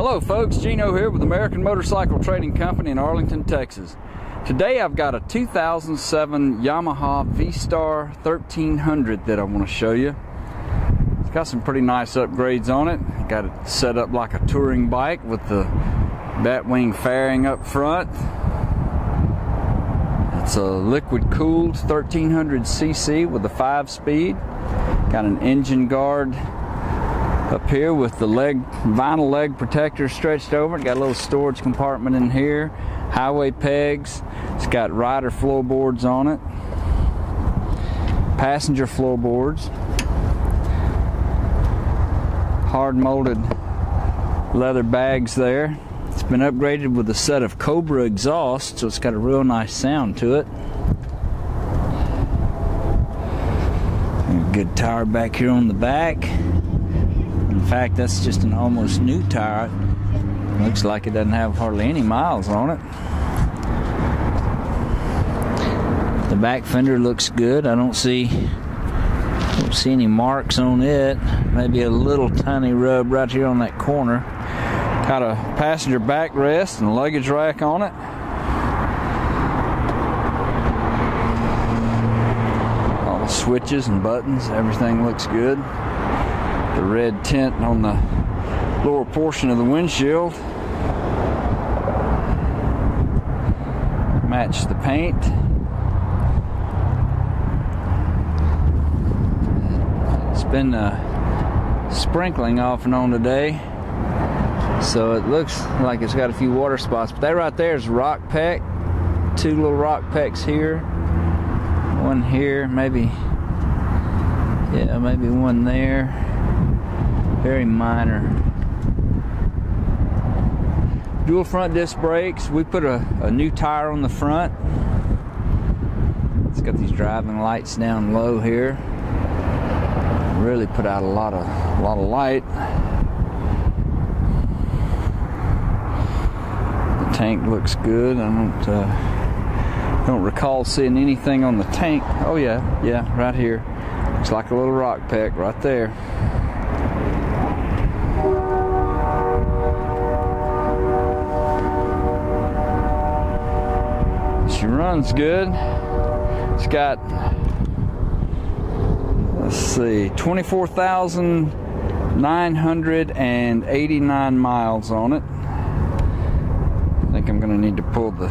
Hello folks, Gino here with American Motorcycle Trading Company in Arlington, Texas. Today I've got a 2007 Yamaha V-Star 1300 that I want to show you. It's got some pretty nice upgrades on it. Got it set up like a touring bike with the batwing fairing up front. It's a liquid cooled 1300cc with a 5-speed. Got an engine guard up here with the vinyl leg protector stretched over it. Got a little storage compartment in here, highway pegs. It's got rider floorboards on it, passenger floorboards, hard molded leather bags there. It's been upgraded with a set of Cobra exhaust, so it's got a real nice sound to it. A good tire back here on the back. In fact, that's just an almost new tire. Looks like it doesn't have hardly any miles on it. The back fender looks good. I don't see any marks on it. Maybe a little tiny rub right here on that corner. Got a passenger backrest and a luggage rack on it. All the switches and buttons, everything looks good. The red tint on the lower portion of the windshield. Match the paint. It's been sprinkling off and on today, so it looks like it's got a few water spots. But that right there is rock peck. 2 little rock pecks here. One here, maybe one there. Very minor. Dual front disc brakes. We put a new tire on the front. It's got these driving lights down low here. Really put out a lot of light. The tank looks good. I don't recall seeing anything on the tank. Oh yeah, right here. Looks like a little rock peck right there. She runs good. It's got, let's see, 24,989 miles on it. I think I'm gonna need to pull the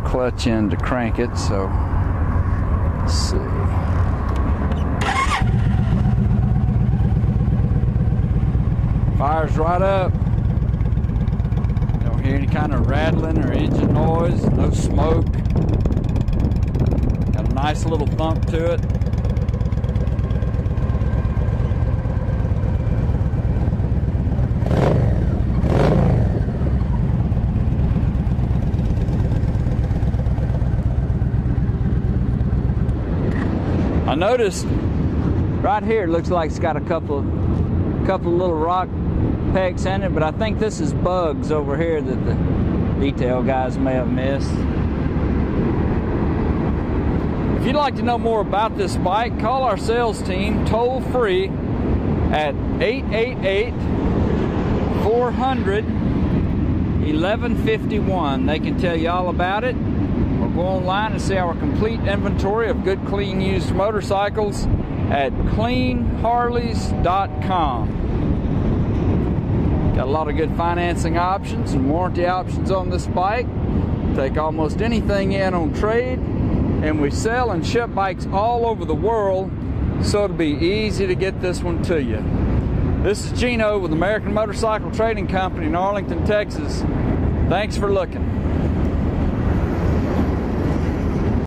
clutch in to crank it, so let's see. Fires right up. Don't hear any kind of rattling or engine noise, no smoke. Got a nice little thump to it. I noticed right here it looks like it's got a couple little rock pegs in it, but I think this is bugs over here that the detail guys may have missed. If you'd like to know more about this bike, call our sales team toll free at 888-400-1151. They can tell you all about it, or go online and see our complete inventory of good, clean, used motorcycles at cleanharleys.com. Got a lot of good financing options and warranty options on this bike. Take almost anything in on trade, and we sell and ship bikes all over the world, so it'll be easy to get this one to you. This is Gino with American Motorcycle Trading Company in Arlington, Texas. Thanks for looking.